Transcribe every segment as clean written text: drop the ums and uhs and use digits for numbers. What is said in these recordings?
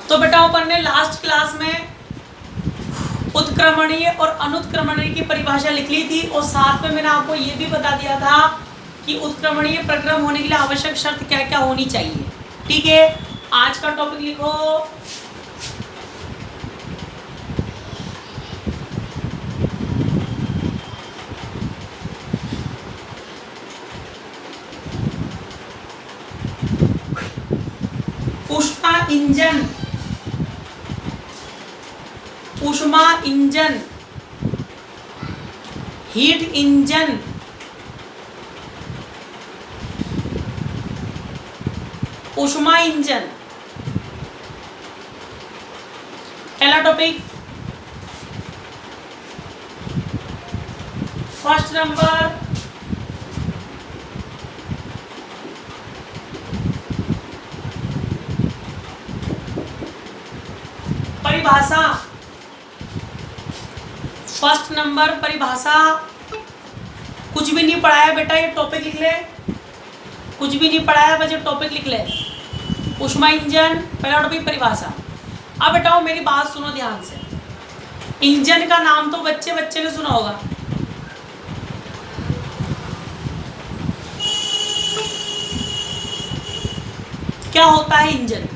तो बेटा अपन ने लास्ट क्लास में उत्क्रमणीय और अनुत्क्रमणीय की परिभाषा लिख ली थी और साथ में मैंने आपको ये भी बता दिया था कि उत्क्रमणीय प्रक्रम होने के लिए आवश्यक शर्त क्या क्या होनी चाहिए। ठीक है, आज का टॉपिक लिखो ऊष्मा इंजन। ऊष्मा इंजन, हीट इंजन, ऊष्मा इंजन। पहला टॉपिक, फर्स्ट नंबर परिभाषा। फर्स्ट नंबर परिभाषा। कुछ भी नहीं पढ़ाया बेटा, ये टॉपिक लिख ले। कुछ भी नहीं पढ़ाया, बस ये टॉपिक लिख ले। ऊष्मा इंजन, पहला टॉपिक परिभाषा। अब बेटाओ मेरी बात सुनो ध्यान से। इंजन का नाम तो बच्चे बच्चे ने सुना होगा। क्या होता है इंजन?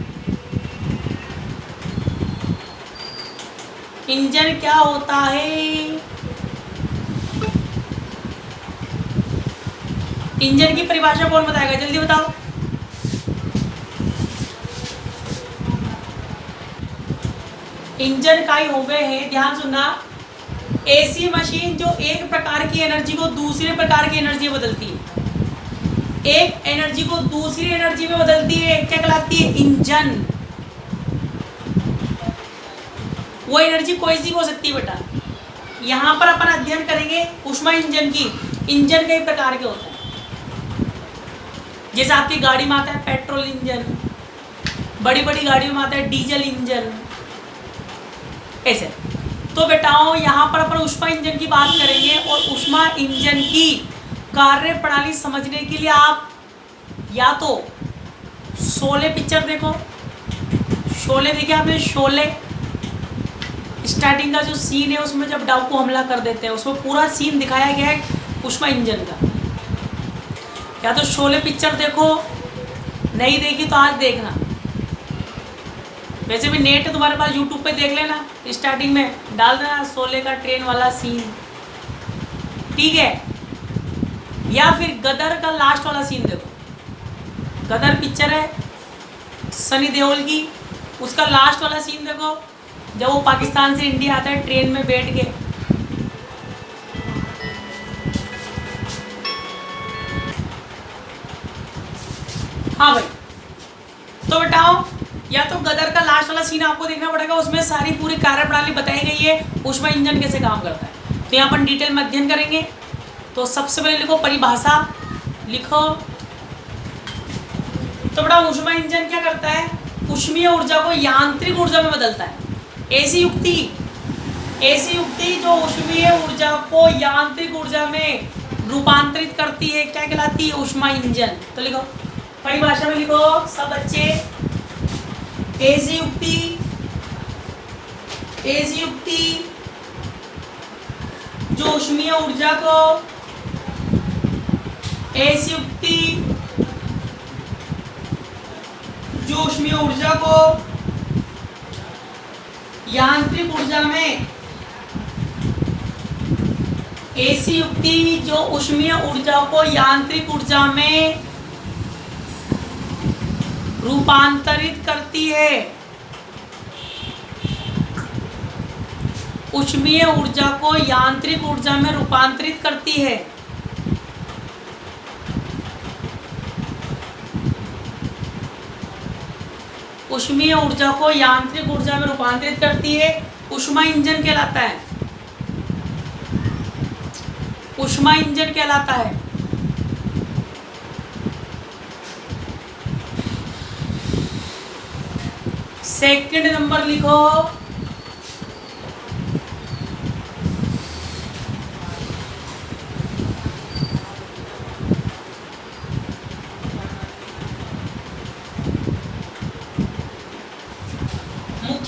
इंजन क्या होता है? इंजन की परिभाषा कौन बताएगा, जल्दी बताओ। इंजन का ही हो गए हैं, ध्यान सुनना। एसी मशीन जो एक प्रकार की एनर्जी को दूसरे प्रकार की एनर्जी में बदलती है। एक एनर्जी को दूसरी एनर्जी में बदलती है, क्या कहलाती है? इंजन। वो एनर्जी कोई सी हो सकती है बेटा। यहाँ पर अपन अध्ययन करेंगे ऊष्मा इंजन की। इंजन कई प्रकार के होते हैं, जैसे आपकी गाड़ी में आता है पेट्रोल इंजन, बड़ी बड़ी गाड़ियों में आता है डीजल इंजन, ऐसे। तो बेटाओं यहाँ पर अपन ऊष्मा इंजन की बात करेंगे और ऊष्मा इंजन की कार्य प्रणाली समझने के लिए आप या तो शोले पिक्चर देखो। शोले देखिए आपने? शोले स्टार्टिंग का जो सीन है उसमें जब डाकू हमला कर देते हैं, उसमें पूरा सीन दिखाया गया है ऊष्मा इंजन का। या तो शोले पिक्चर देखो, नहीं देखी तो आज देखना। वैसे भी नेट है तुम्हारे पास, यूट्यूब पे देख लेना, स्टार्टिंग में डाल देना शोले का ट्रेन वाला सीन, ठीक है। या फिर गदर का लास्ट वाला सीन देखो। गदर पिक्चर है सनी देओल की, उसका लास्ट वाला सीन देखो, जब वो पाकिस्तान से इंडिया आता है ट्रेन में बैठ के। हाँ भाई, तो बताओ, या तो गदर का लास्ट वाला सीन आपको देखना पड़ेगा, उसमें सारी पूरी कार्यप्रणाली बताई गई है ऊष्मा इंजन कैसे काम करता है। तो यहाँ पर डिटेल में अध्ययन करेंगे। तो सबसे पहले लिखो परिभाषा, लिखो। तो बेटा ऊष्मा इंजन क्या करता है? ऊष्मीय ऊर्जा को यांत्रिक ऊर्जा में बदलता है। ऐसी युक्ति जो ऊष्मीय ऊर्जा को यांत्रिक ऊर्जा में रूपांतरित करती है, क्या कहलाती है? ऊष्मा इंजन। तो लिखो परिभाषा में, लिखो सब बच्चे। ऐसी युक्ति जो ऊष्मीय ऊर्जा को यांत्रिक ऊर्जा में, ऐसी युक्ति जो ऊष्मीय ऊर्जा को यांत्रिक ऊर्जा में रूपांतरित करती है। ऊष्मीय ऊर्जा को यांत्रिक ऊर्जा में रूपांतरित करती है। ऊष्मीय ऊर्जा को यांत्रिक ऊर्जा में रूपांतरित करती है, ऊष्मा इंजन कहलाता है। ऊष्मा इंजन कहलाता है। सेकंड नंबर लिखो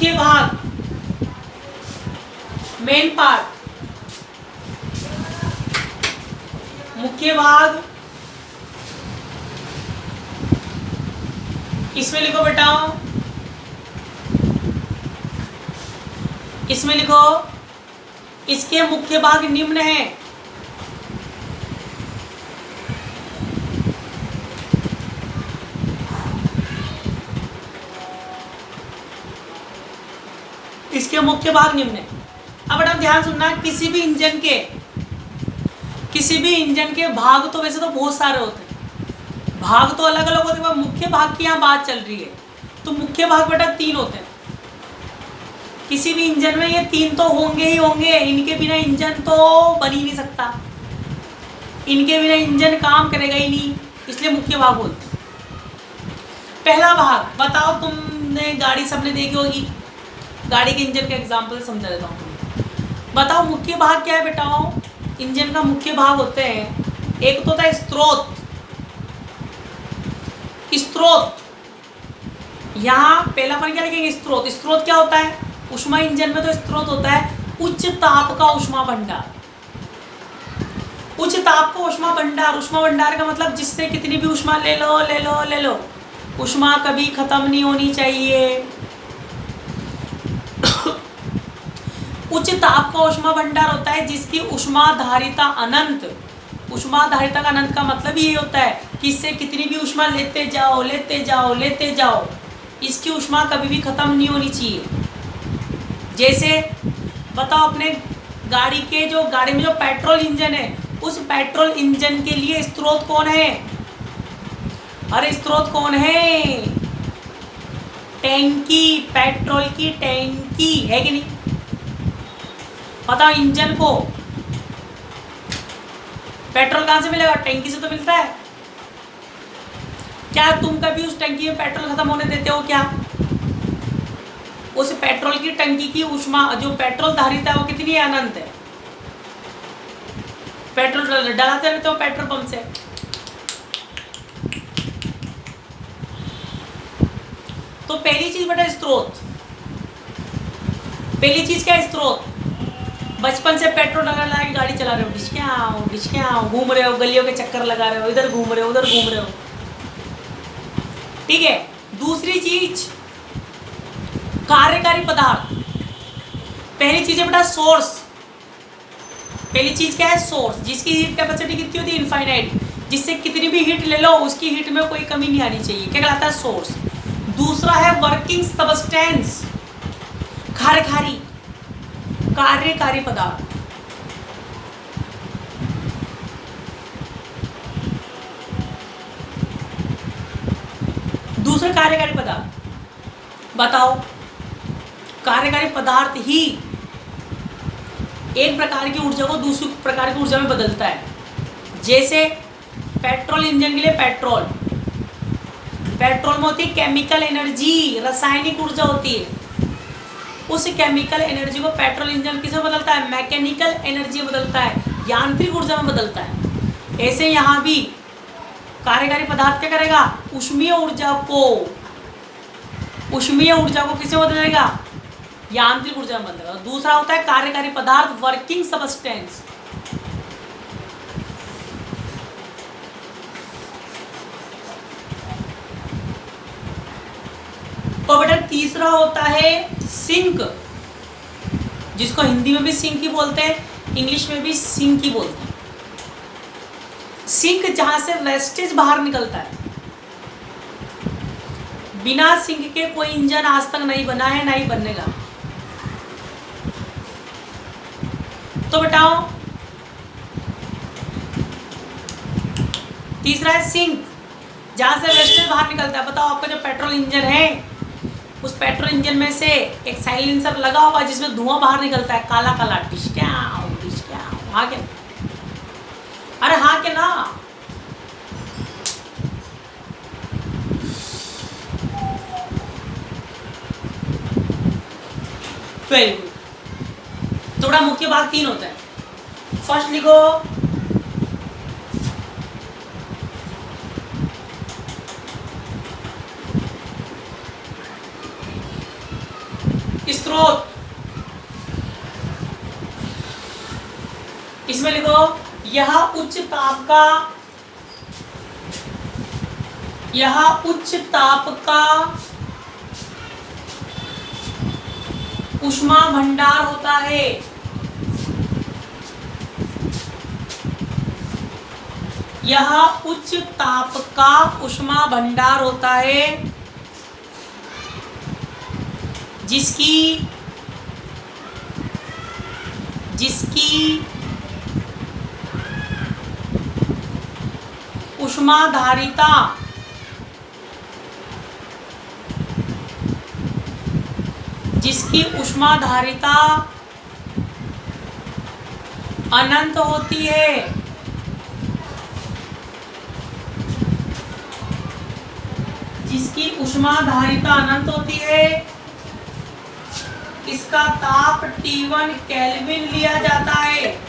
मुख्य भाग, मेन पार्ट, मुख्य भाग, इसमें लिखो बेटाओ, इसमें लिखो इसके मुख्य भाग निम्न है। इसके मुख्य भाग निम्न है। अब बेटा ध्यान सुनना, किसी भी इंजन के भाग तो वैसे तो बहुत सारे होते हैं, भाग तो अलग अलग होते हैं, मुख्य भाग की यहाँ बात चल रही है। तो मुख्य भाग बेटा 3 होते हैं किसी भी इंजन में, ये 3 तो होंगे ही होंगे, इनके बिना इंजन तो बन ही नहीं सकता, इनके बिना इंजन काम करेगा ही नहीं, इसलिए मुख्य भाग बोलते हैं। पहला भाग बताओ, तुमने गाड़ी सबने देखी होगी, गाड़ी के इंजन के एग्जाम्पल समझा देता हूँ। बताओ मुख्य भाग क्या है बेटाओ? इंजन का मुख्य भाग होते हैं, एक तो होता है स्रोत, यहाँ पहला पर क्या लिखेंगे? स्रोत। स्रोत क्या होता है? ऊष्मा इंजन में तो स्रोत होता है उच्च ताप का ऊष्मा भंडार। उच्च ताप का ऊष्मा भंडार, ऊष्मा भंडार का मतलब जिससे कितनी भी ऊष्मा ले लो, ऊष्मा कभी खत्म नहीं होनी चाहिए। उच्च ताप का ऊष्मा भंडार होता है जिसकी ऊष्माधारिता अनंत। ऊष्माधारिता का अनंत का मतलब ये होता है कि इससे कितनी भी ऊष्मा लेते जाओ, इसकी ऊष्मा कभी भी खत्म नहीं होनी चाहिए। जैसे बताओ, अपने गाड़ी में जो पेट्रोल इंजन है, उस पेट्रोल इंजन के लिए स्रोत कौन है? अरे स्रोत कौन है? टैंकी, पेट्रोल की टैंकी है कि नहीं? बताओ, इंजन को पेट्रोल कहां से मिलेगा? टैंकी से तो मिलता है। क्या तुम कभी उस टंकी में पेट्रोल खत्म होने देते हो क्या? उस पेट्रोल की टंकी की ऊष्मा जो पेट्रोल धारिता है वो कितनी है? अनंत है। पेट्रोल डलाते रहते हो पेट्रोल पंप से। तो पहली चीज बेटा स्रोत, पहली चीज क्या है? स्रोत। बचपन से पेट्रोल लगा के गाड़ी चला रहे हो, डिस्क्याओ घूम रहे हो, गलियों के चक्कर लगा रहे हो, इधर घूम रहे हो उधर घूम रहे हो, ठीक है। दूसरी चीज कार्यकारी पदार्थ। पहली चीज है बेटा सोर्स। पहली चीज क्या है? सोर्स, जिसकी हीट कैपेसिटी कितनी होती है? इनफाइनाइट, जिससे कितनी भी हीट ले लो उसकी हीट में कोई कमी नहीं आनी चाहिए, क्या कहलाता है? सोर्स। दूसरा है वर्किंग सब्सटेंस, कार्यकारी पदार्थ। दूसरे कार्यकारी पदार्थ बताओ। कार्यकारी पदार्थ ही एक प्रकार की ऊर्जा को दूसरी प्रकार की ऊर्जा में बदलता है। जैसे पेट्रोल इंजन के लिए पेट्रोल में होती है केमिकल एनर्जी, रासायनिक ऊर्जा होती है। उस केमिकल एनर्जी को पेट्रोल इंजन किसे बदलता है? मैकेनिकल एनर्जी बदलता है, यांत्रिक ऊर्जा में बदलता है। ऐसे यहाँ भी कार्यकारी पदार्थ क्या करेगा? ऊष्मीय ऊर्जा को किसे बदलेगा? यांत्रिक ऊर्जा में बदलेगा। दूसरा होता है कार्यकारी पदार्थ वर्किंग सब्सटेंस। और बेटा तीसरा होता है सिंक, जिसको हिंदी में भी सिंक ही बोलते हैं, इंग्लिश में भी सिंक ही बोलते हैं। सिंक जहां से वेस्टेज बाहर निकलता है। बिना सिंक के कोई इंजन आज तक नहीं बना है, ना ही बनेगा। तो बताओ, तीसरा है सिंक, जहां से वेस्टेज बाहर निकलता है। बताओ, आपका जो पेट्रोल इंजन है, उस पेट्रोल इंजन में से एक साइलेंसर लगा होगा जिसमें धुआं बाहर निकलता है, काला काला, डिस्क्याओ। हाँ क्या? अरे हाँ क्या ना? Very good. तो बड़ा मुख्य भाग 3 होता है। फर्स्ट लिखो स्रोत, इसमें लिखो यह उच्च ताप का ऊष्मा भंडार होता है। यह उच्च ताप का ऊष्मा भंडार होता है जिसकी ऊष्माधारिता अनंत होती है। जिसकी ऊष्माधारिता अनंत होती है, इसका ताप T1 केल्विन लिया जाता है।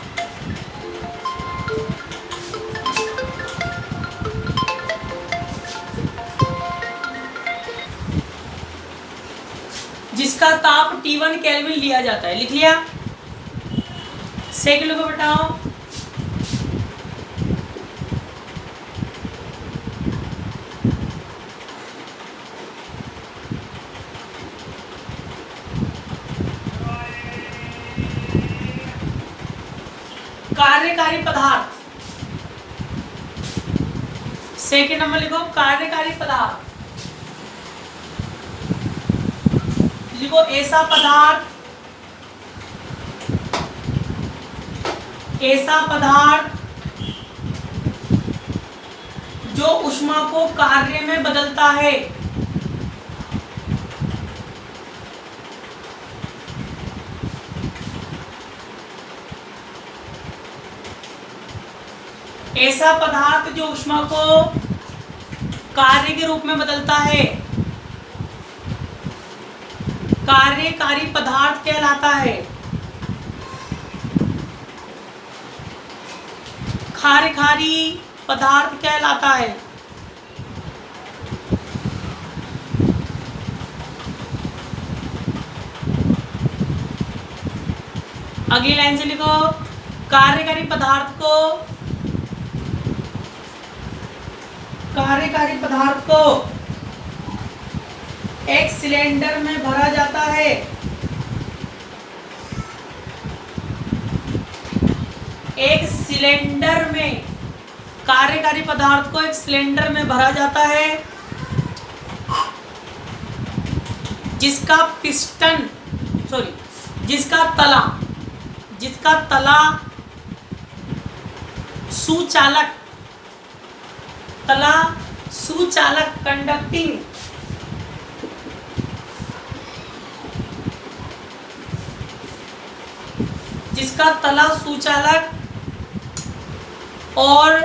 जिसका ताप T1 केल्विन लिया जाता है, लिख लिया। सेकंड को बताओ, कार्यकारी पदार्थ। सेकंड नंबर लिखो कार्यकारी पदार्थ। लिखो ऐसा पदार्थ जो ऊष्मा को कार्य में बदलता है। ऐसा पदार्थ जो ऊष्मा को कार्य के रूप में बदलता है, कार्यकारी पदार्थ कहलाता है। कार्यकारी पदार्थ कहलाता है। अगली लाइन से लिखो, कार्यकारी पदार्थ को एक सिलेंडर में भरा जाता है। एक सिलेंडर में कार्यकारी पदार्थ को एक सिलेंडर में भरा जाता है जिसका तला सुचालक कंडक्टिंग जिसका तला सुचालक और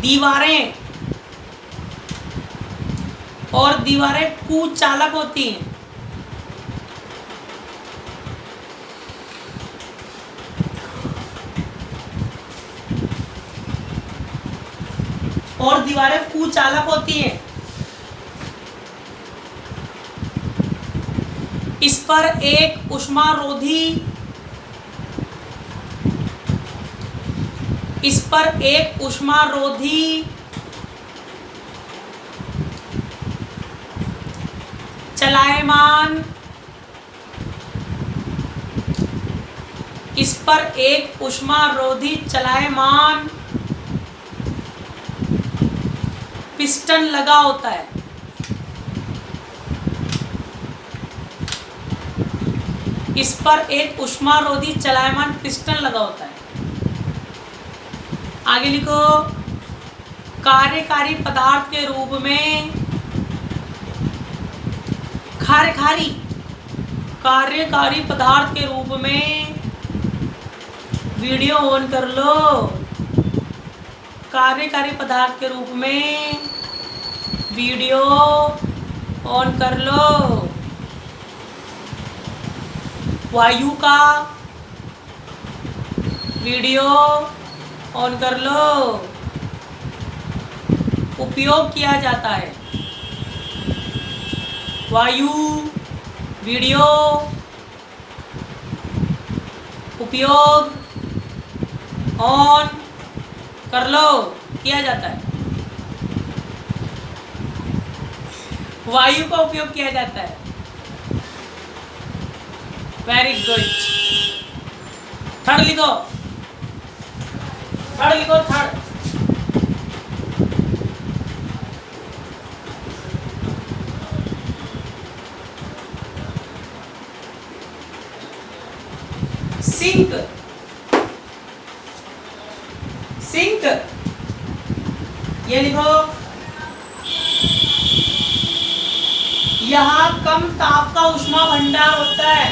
दीवारें कुचालक होती हैं। इस पर एक ऊष्मारोधी चलायमान पिस्टन लगा होता है। इस पर एक ऊष्मारोधी चलायमान पिस्टन लगा होता है। आगे लिखो, कार्यकारी पदार्थ के रूप में कार्यकारी पदार्थ के रूप में वीडियो ऑन कर लो। कार्यकारी पदार्थ के रूप में वीडियो ऑन कर लो। वायु का वीडियो ऑन कर लो। उपयोग किया जाता है। वायु वीडियो उपयोग ऑन कर लो किया जाता है, वायु का उपयोग किया जाता है। Very good. थर्ड लिखो, थर्ड लिखो, थर्ड। सिंक, सिंक ये लिखो, यहां कम ताप का ऊष्मा भंडार होता है,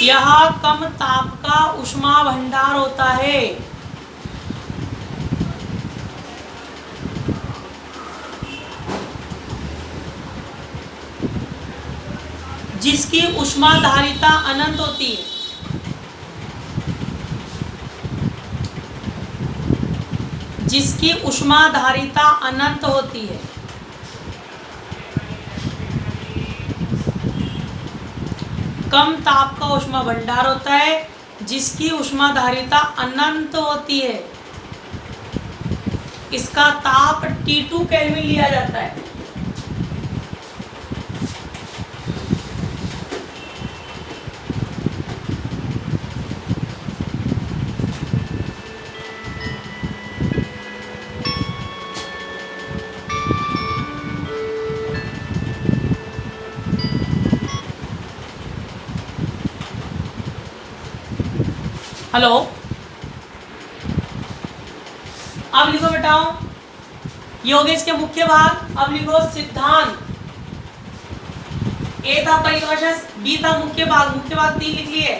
यहां कम ताप का ऊष्मा भंडार होता है। जिसकी ऊष्माधारिता अनंत होती है, जिसकी ऊष्माधारिता अनंत होती है। कम ताप का ऊष्मा भंडार होता है जिसकी ऊष्माधारिता अनंत होती है। इसका ताप T2 केल्विन लिया जाता है। हेलो, अब लिखो बेटाओ, ये हो गए इसके मुख्य भाग। अब लिखो सिद्धांत। ए था परिभाषा, बी था मुख्य भाग, मुख्य भाग 3 लिख लिए।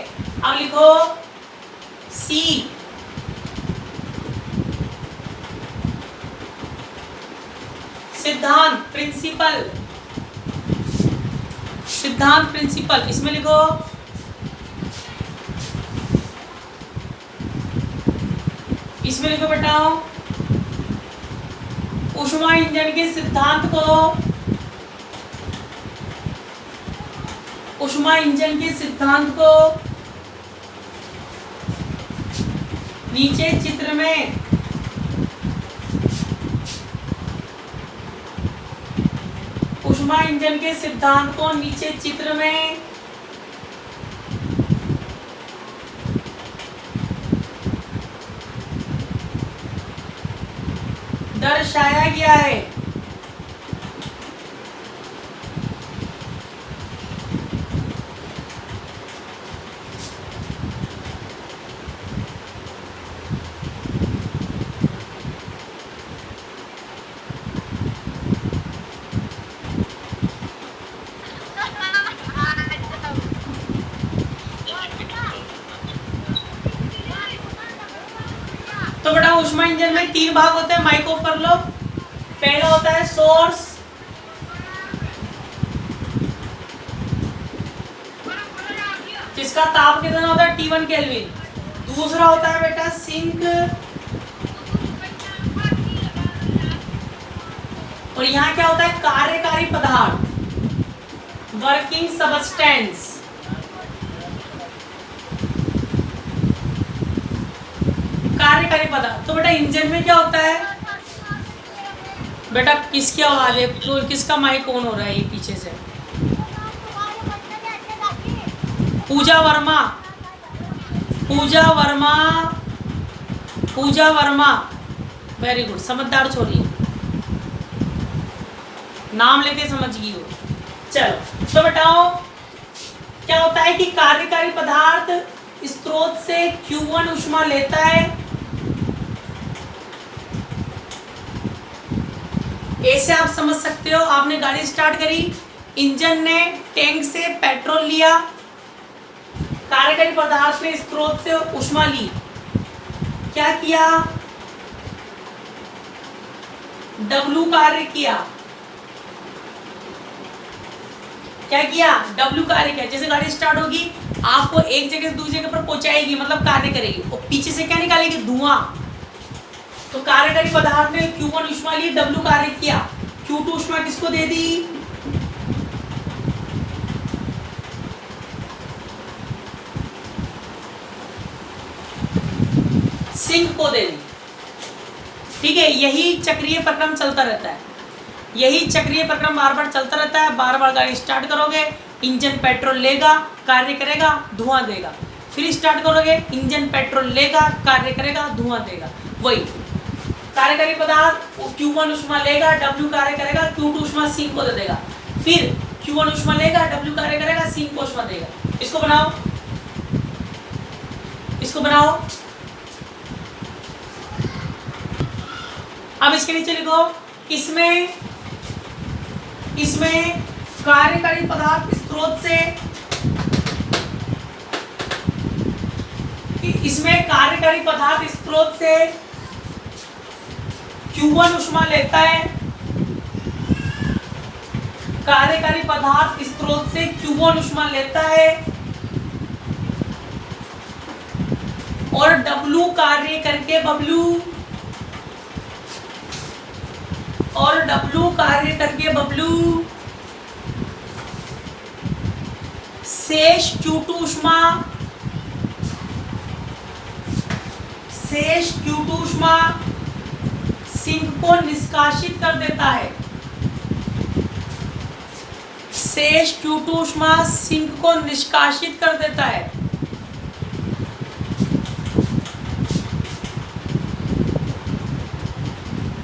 अब लिखो सी, सिद्धांत प्रिंसिपल, सिद्धांत प्रिंसिपल। इसमें लिखो इसमें लिखो बेटाओ, ऊष्मा इंजन के सिद्धांत को, ऊष्मा इंजन के सिद्धांत को नीचे चित्र में ऊष्मा इंजन के सिद्धांत को नीचे चित्र में दर्शाया गया है। तो बेटा ऊष्मा इंजन में 3 भाग होते हैं, माइक ऑफ कर लो। पहला होता है सोर्स, जिसका ताप कितना होता है T1 केल्विन। दूसरा होता है बेटा सिंक, और यहाँ क्या होता है कार्यकारी पदार्थ, वर्किंग सबस्टेंस। कार्यकारी पदार्थ। तो बेटा इंजन में क्या होता है, बेटा किसकी आवाज है, तो किसका माइक ऑन हो रहा है ये पीछे से? पूजा वर्मा, पूजा वर्मा, पूजा वर्मा। वेरी गुड, समझदार छोरी, नाम लेके समझ गई हो। चलो तो बताओ क्या होता है कि कार्यकारी पदार्थ स्रोत से Q1 ऊष्मा लेता है, ऐसे आप समझ सकते हो। आपने गाड़ी स्टार्ट करी, इंजन ने टैंक से पेट्रोल लिया, कार्यकारी पदार्थ ने स्रोत से ऊष्मा ली, क्या किया, W कार्य किया। क्या किया, W कार्य किया। जैसे गाड़ी स्टार्ट होगी, आपको एक जगह से दूसरी जगह पर पहुंचाएगी, मतलब कार्य करेगी, और पीछे से क्या निकालेगी, धुआं। तो कार्यकारी पदार्थ ने Q1 ऊष्मा ली, W कार्य किया, Q2 ऊष्मा किसको दे दी, सिंक को दे दी। ठीक है, यही चक्रीय प्रक्रम चलता रहता है, यही चक्रीय प्रक्रम बार बार चलता रहता है। बार बार गाड़ी स्टार्ट करोगे, इंजन पेट्रोल लेगा, कार्य करेगा, धुआं देगा, फिर स्टार्ट करोगे, इंजन पेट्रोल लेगा, कार्य करेगा, धुआं देगा। वही कार्यकारी पदार्थ Q1 ऊष्मा लेगा, W कार्य करेगा, Q2 ऊष्मा सिंक को दे देगा, फिर Q1 ऊष्मा लेगा, W कार्य करेगा, सिंक को ऊष्मा देगा। इसको बनाओ, इसको बनाओ। अब इसके नीचे लिखो, इसमें कार्यकारी पदार्थ स्रोत से, इसमें कार्यकारी पदार्थ स्रोत से Q1 ऊष्मा लेता है, कार्यकारी पदार्थ स्रोत से Q1 ऊष्मा लेता है और W कार्य करके बबलू शेष Q2 ऊष्मा सिंक को निष्कासित कर देता है, शेष Q2 ऊष्मा सिंक को निष्कासित कर देता है।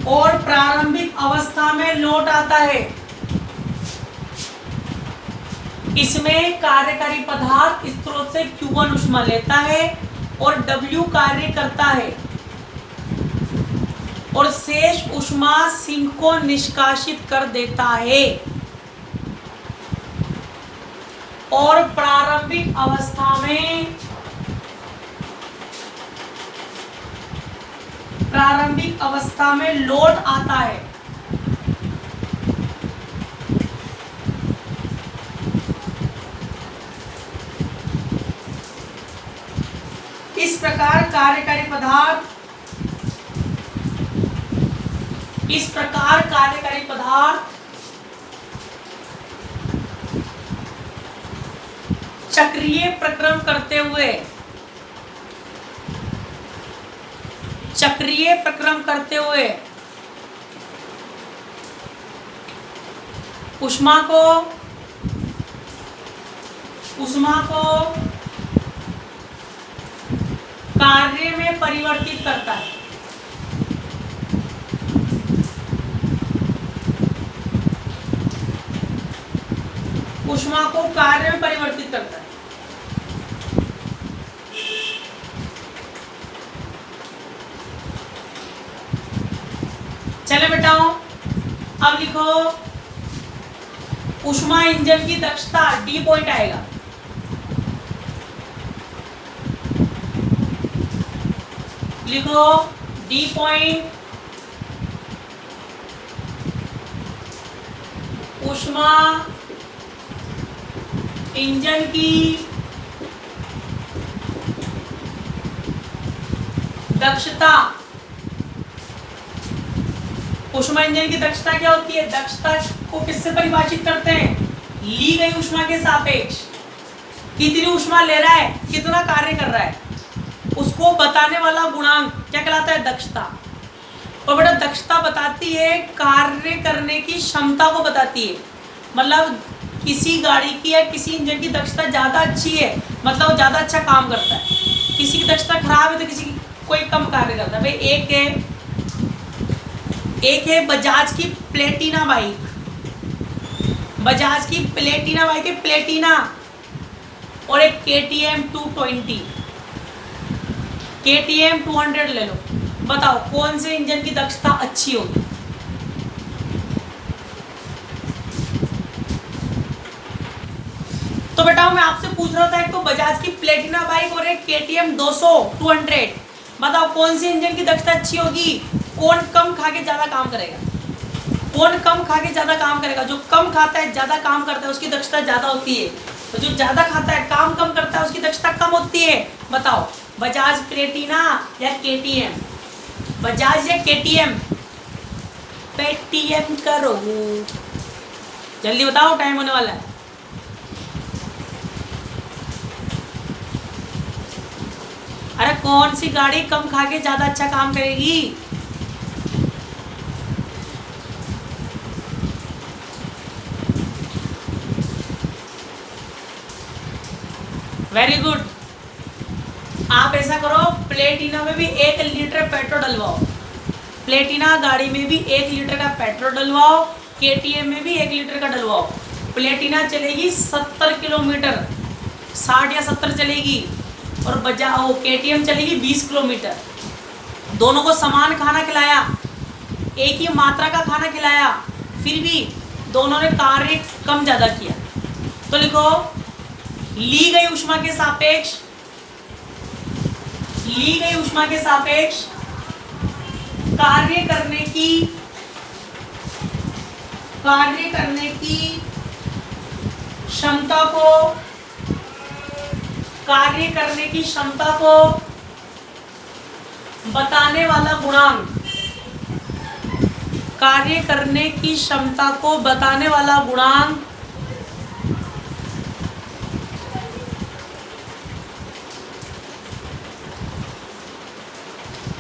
और प्रारंभिक अवस्था में लौट आता है। इसमें कार्यकारी पदार्थ स्रोत से Q1 ऊष्मा लेता है और W कार्य करता है और शेष ऊष्मा सिंक को निष्कासित कर देता है। और प्रारंभिक अवस्था में लौट आता है। इस प्रकार कार्यकारी पदार्थ चक्रीय प्रक्रम करते हुए ऊष्मा को कार्य में परिवर्तित करता है। ऊष्मा को कार्य में परिवर्तित करता है। चले बेटाओ, अब लिखो ऊष्मा इंजन की दक्षता, डी पॉइंट आएगा। लिखो डी पॉइंट, ऊष्मा इंजन की दक्षता। ऊष्मा इंजन की दक्षता क्या होती है? दक्षता को किससे परिभाषित करते हैं? ली गई ऊष्मा के सापेक्ष कितनी ऊष्मा ले रहा है, कितना कार्य कर रहा है, उसको बताने वाला गुणांक क्या कहलाता है? दक्षता। और बेटा दक्षता बताती है कार्य करने की क्षमता को बताती है। मतलब किसी गाड़ी की या किसी इंजन की दक्षता ज़्यादा अच्छी है, मतलब वो ज़्यादा अच्छा काम करता है। किसी की दक्षता खराब है तो किसी की कोई कम कार्य करता है। भाई एक है बजाज की प्लेटिना बाइक, बजाज की प्लेटिना बाइक है, प्लेटिना, और एक KTM 220, KTM 200 ले लो। बताओ कौन से इंजन की दक्षता अच्छी होगी? तो बेटा मैं आपसे पूछ रहा था, एक तो बजाज की प्लेटिना बाइक और एक KTM 200। बताओ कौन सी इंजन की दक्षता अच्छी होगी? कौन कम खा के ज़्यादा काम करेगा? कौन कम खा के ज़्यादा काम करेगा? जो कम खाता है ज़्यादा काम करता है उसकी दक्षता ज़्यादा होती है, तो जो ज़्यादा खाता है काम कम करता है उसकी दक्षता कम होती है। बताओ बजाज प्लेटिना या KTM? बजाज या KTM? पेटीएम करो, जल्दी बताओ, टाइम होने वाला है। अरे कौन सी गाड़ी कम खा के ज्यादा अच्छा काम करेगी? Very good. आप ऐसा करो, प्लेटिना में भी 1 लीटर पेट्रोल डलवाओ, प्लेटिना गाड़ी में भी 1 लीटर का पेट्रोल डलवाओ, केटीएम में भी 1 लीटर का डलवाओ। प्लेटिना चलेगी 70 किलोमीटर, 60 या 70 चलेगी, और बजाओ केटीएम चलेगी 20 किलोमीटर। दोनों को समान खाना खिलाया, एक ही मात्रा का खाना खिलाया, फिर भी दोनों ने कार्य कम ज़्यादा किया। तो लिखो, ली गई ऊष्मा के सापेक्ष, ली गई ऊष्मा के सापेक्ष कार्य करने की क्षमता को, कार्य करने की क्षमता को बताने वाला गुणांक, कार्य करने की क्षमता को बताने वाला गुणांक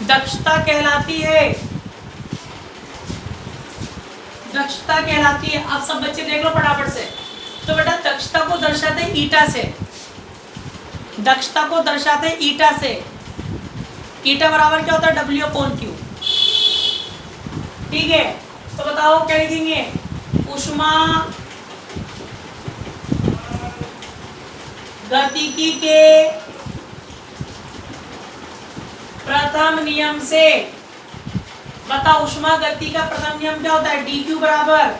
दक्षता कहलाती है, दक्षता कहलाती है। आप सब बच्चे देख लो फटाफट से। तो बेटा दक्षता को दर्शाते हैं ईटा से, दक्षता को दर्शाते हैं ईटा से। ईटा बराबर क्या होता है? W/Q। ठीक है, तो बताओ क्या लिखेंगे? ऊष्मा गतिकी के प्रथम नियम से, बताओ ऊष्मा गति का प्रथम नियम क्या होता है? dQ बराबर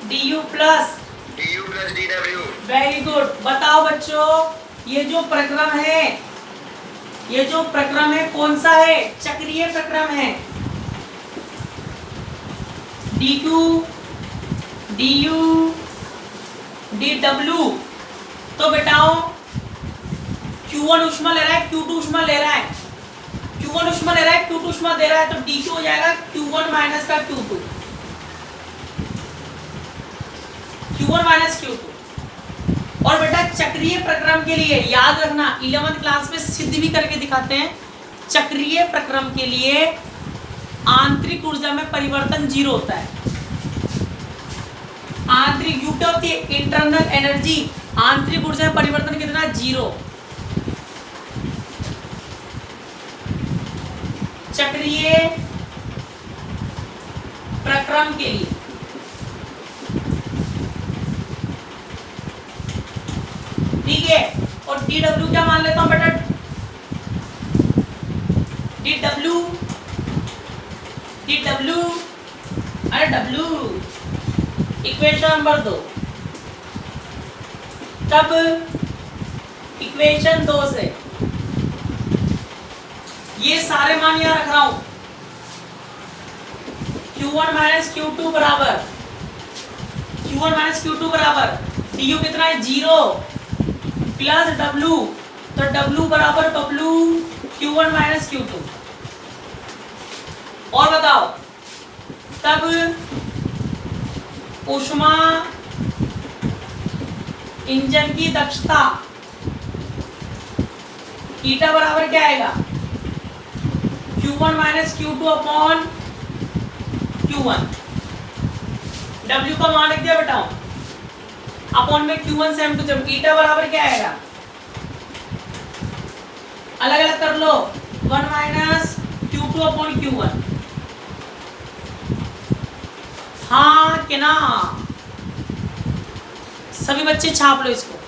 du plus dW। Very good. बताओ बच्चों, ये जो प्रक्रम है, ये जो प्रक्रम है कौन सा है? चक्रीय प्रक्रम है। dQ du dW। तो बेटाओ Q1 ऊष्मा ले रहा है, Q2 ऊष्मा ले रहा है, Q1 ऊष्मा ले रहा है, Q2 ऊष्मा दे रहा है, तो dQ हो जाएगा Q1 माइनस का Q2, Q1 माइनस Q2। और बेटा चक्रीय प्रक्रम के लिए याद रखना, 11th क्लास में सिद्ध भी करके दिखाते हैं, चक्रीय प्रक्रम के लिए आंतरिक ऊर्जा में परिवर्तन 0 होता है। आंतरिक U क्या होती है? Internal energy. आंतरिक ऊर्जा में परिवर्तन कितना? 0। चक्रीय प्रक्रम के लिए ठीक है। और dW क्या मान लेता हूं बेटा? dW अरे W इक्वेशन नंबर 2। तब इक्वेशन 2 से ये सारे मान यहां रख रहा हूं। Q1 माइनस Q2 बराबर, Q1 माइनस Q2 बराबर du कितना है? 0 प्लस W, तो W बराबर W Q1 माइनस Q2। और बताओ, तब ऊष्मा इंजन की दक्षता ईटा बराबर क्या आएगा? Q1 minus Q2 upon Q1। W का मान रख दिया बेटाओ, अपॉन में Q1 से M2 से ईटा बराबर क्या आएगा? अलग अलग कर लो, 1 माइनस Q2 अपॉन Q1। हाँ कि ना? सभी बच्चे छाप लो इसको।